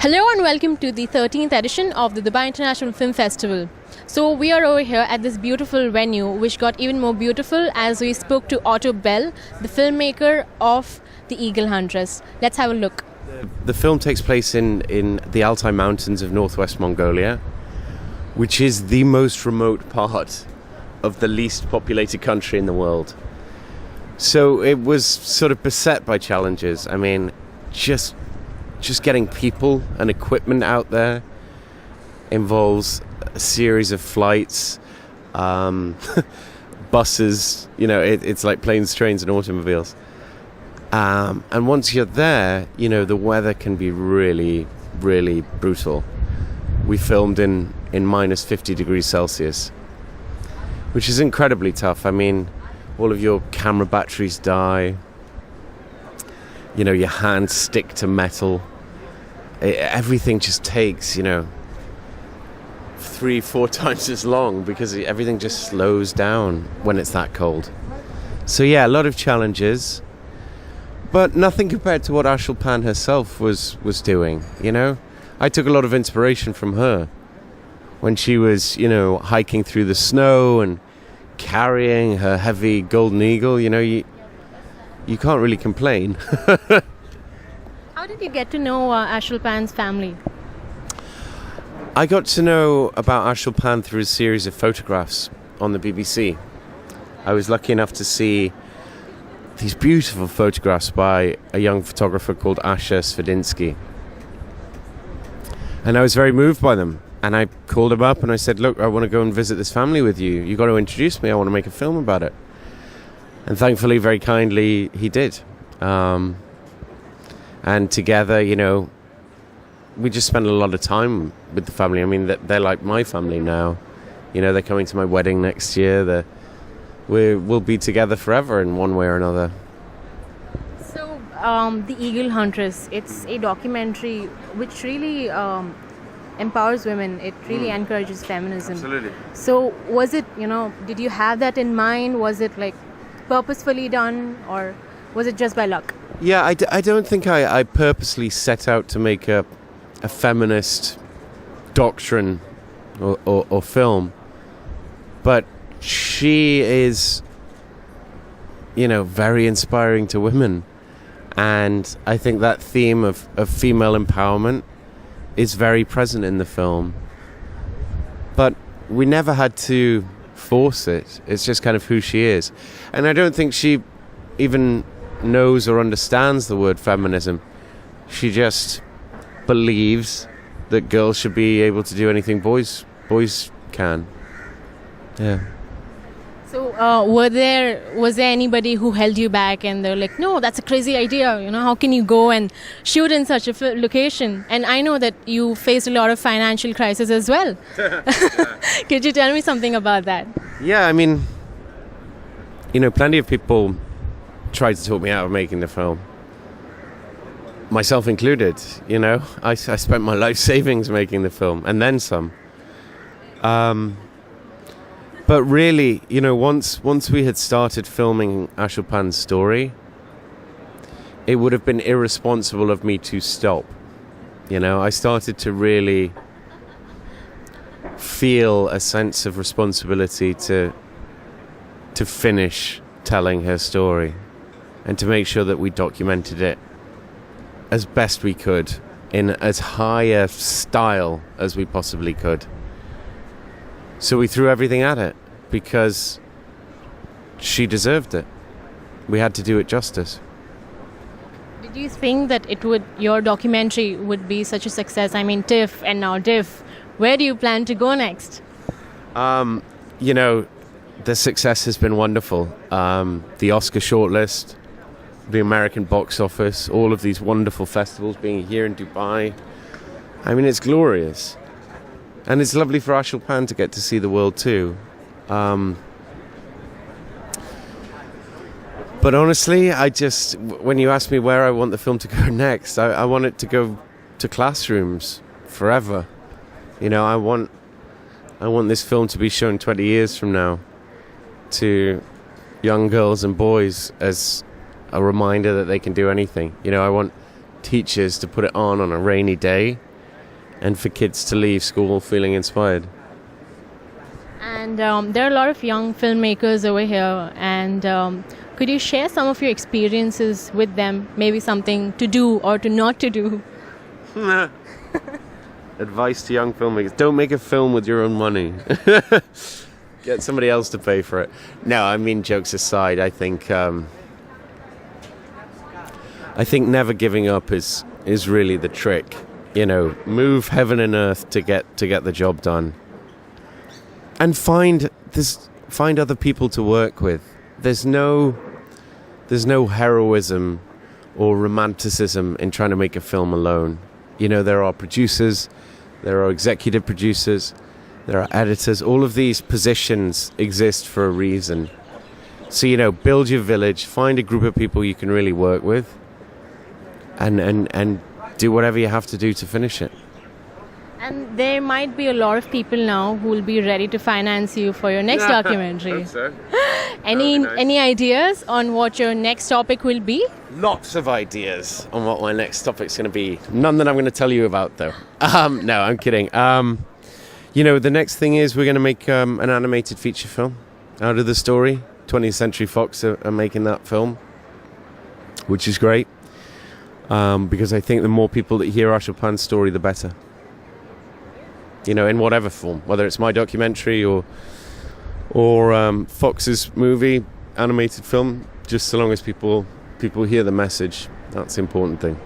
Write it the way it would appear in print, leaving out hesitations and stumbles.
Hello and welcome to the 13th edition of the Dubai International Film Festival. So we are over here at this beautiful venue, which got even more beautiful as we spoke to Otto Bell, the filmmaker of The Eagle Huntress. Let's have a look. The film takes place in the Altai Mountains of northwest Mongolia, which is the most remote part of the least populated country in the world. So it was sort of beset by challenges. I mean, just getting people and equipment out there involves a series of flights, buses, it's like planes, trains and automobiles. And once you're there, the weather can be really, really brutal. We filmed in minus 50 degrees Celsius, which is incredibly tough. I mean, all of your camera batteries die. Your hands stick to metal. Everything just takes, 3-4 times as long because everything just slows down when it's that cold. So yeah, a lot of challenges, but nothing compared to what Pan herself was doing. I took a lot of inspiration from her when she was, hiking through the snow and carrying her heavy golden eagle. You can't really complain. How did you get to know Pan's family? I got to know about Pan through a series of photographs on the BBC. I was lucky enough to see these beautiful photographs by a young photographer called Yahya Svedinsky. And I was very moved by them. And I called him up and I said, look, I want to go and visit this family with you. You've got to introduce me. I want to make a film about it. And thankfully, very kindly, he did. And together, we just spent a lot of time with the family. I mean, they're like my family now. They're coming to my wedding next year. We'll be together forever in one way or another. So, The Eagle Huntress, it's a documentary which really empowers women. It really encourages feminism. Absolutely. So, was it, did you have that in mind? Was it like purposefully done, or was it just by luck? Yeah, I don't think I purposely set out to make a feminist doctrine or film, but she is, very inspiring to women, and I think that theme of female empowerment is very present in the film, but we never had to force it. It's just kind of who she is, and I don't think she even knows or understands the word feminism. She just believes that girls should be able to do anything boys can. Yeah. So was there anybody who held you back and they're like, no, that's a crazy idea, how can you go and shoot in such a location? And I know that you faced a lot of financial crisis as well. Could you tell me something about that? Yeah, I mean, plenty of people tried to talk me out of making the film, myself included. I spent my life savings making the film and then some, but really, once we had started filming Pan's story, it would have been irresponsible of me to stop. I started to really feel a sense of responsibility to finish telling her story and to make sure that we documented it as best we could in as high a style as we possibly could. So we threw everything at it because she deserved it. We had to do it justice. Did you think that your documentary would be such a success? I mean, TIFF and now DIFF. Where do you plan to go next? The success has been wonderful. The Oscar shortlist, the American box office, all of these wonderful festivals, being here in Dubai. I mean, it's glorious. And it's lovely for Pan to get to see the world too. But honestly, when you ask me where I want the film to go next, I want it to go to classrooms forever. I want this film to be shown 20 years from now to young girls and boys as a reminder that they can do anything. I want teachers to put it on a rainy day and for kids to leave school feeling inspired. And there are a lot of young filmmakers over here, and could you share some of your experiences with them? Maybe something to do or to not to do. Advice to young filmmakers: don't make a film with your own money. Get somebody else to pay for it. No, I mean, jokes aside, I think never giving up is really the trick. You know, move heaven and earth to get the job done. And find other people to work with. There's no heroism or romanticism in trying to make a film alone. You know, there are producers, there are executive producers, there are editors. All of these positions exist for a reason. So, you know, build your village, find a group of people you can really work with, and do whatever you have to do to finish it. And there might be a lot of people now who will be ready to finance you for your next documentary. Hope so. Any ideas on what your next topic will be? Lots of ideas on what my next topic's going to be. None that I'm going to tell you about, though. No, I'm kidding. You know, the next thing is we're going to make an animated feature film out of the story. 20th Century Fox are making that film, which is great. Because I think the more people that hear Ashok's story, the better. You know, in whatever form, whether it's my documentary or Fox's movie, animated film, just so long as people hear the message, that's the important thing.